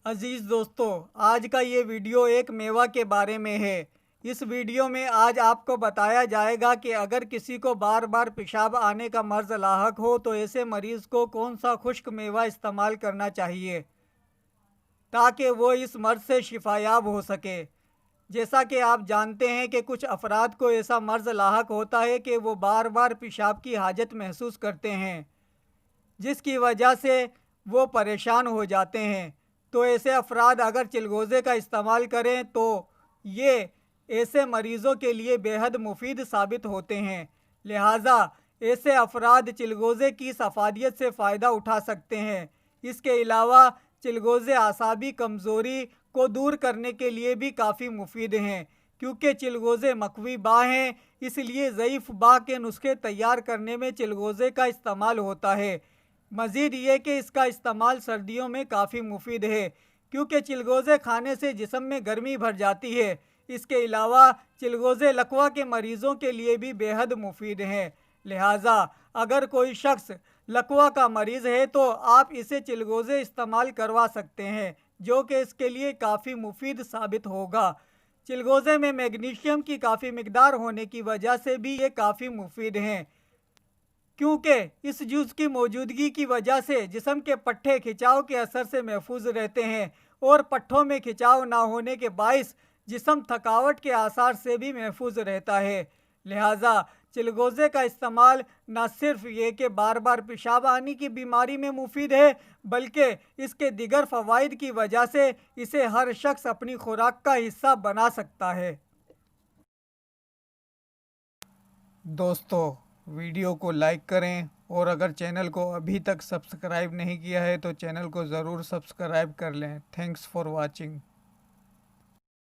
अजीज़ दोस्तों, आज का ये वीडियो एक मेवा के बारे में है। इस वीडियो में आज आपको बताया जाएगा कि अगर किसी को बार बार पेशाब आने का मर्ज़ लाहक हो तो ऐसे मरीज़ को कौन सा खुश्क मेवा इस्तेमाल करना चाहिए ताकि वो इस मर्ज़ से शिफायाब हो सके। जैसा कि आप जानते हैं कि कुछ अफराद को ऐसा मर्ज़ लाहक होता है कि वो बार बार पेशाब की हाजत महसूस करते हैं, जिसकी वजह से वो परेशान हो जाते हैं। तो ऐसे अफराद अगर चिलगोज़े का इस्तेमाल करें तो ये ऐसे मरीज़ों के लिए बेहद मुफीद साबित होते हैं। लिहाजा ऐसे अफराद चिलगोज़े की इस अफादियत से फ़ायदा उठा सकते हैं। इसके अलावा चिलगोज़े आसाबी कमज़ोरी को दूर करने के लिए भी काफ़ी मुफीद हैं, क्योंकि चिलगोज़े मकवी बाँ हैं, इसलिए ज़ईफ़ बाँ के नुस्खे तैयार करने में चिलगोज़े का इस्तेमाल होता है। मज़ीद ये कि इसका इस्तेमाल सर्दियों में काफ़ी मुफीद है, क्योंकि चिलगोज़े खाने से जिस्म में गर्मी भर जाती है। इसके अलावा चिलगोज़े लकवा के मरीज़ों के लिए भी बेहद मुफीद हैं। लिहाजा अगर कोई शख्स लकवा का मरीज़ है तो आप इसे चिलगोज़े इस्तेमाल करवा सकते हैं, जो कि इसके लिए काफ़ी मुफीद साबित होगा। चिलगोज़े में मैग्नीशियम की काफ़ी मिकदार होने की वजह से भी ये काफ़ी मुफीद हैं, क्योंकि इस जूस की मौजूदगी की वजह से जिस्म के पट्टे खिंचाव के असर से महफूज रहते हैं और पट्टों में खिंचाव ना होने के बायस जिस्म थकावट के आसार से भी महफूज रहता है। लिहाजा चिलगोज़े का इस्तेमाल न सिर्फ ये कि बार बार पेशाब आने की बीमारी में मुफीद है, बल्कि इसके दिगर फ़वाइद की वजह से इसे हर शख्स अपनी खुराक का हिस्सा बना सकता है। दोस्तों, वीडियो को लाइक करें और अगर चैनल को अभी तक सब्सक्राइब नहीं किया है तो चैनल को ज़रूर सब्सक्राइब कर लें। Thanks for watching.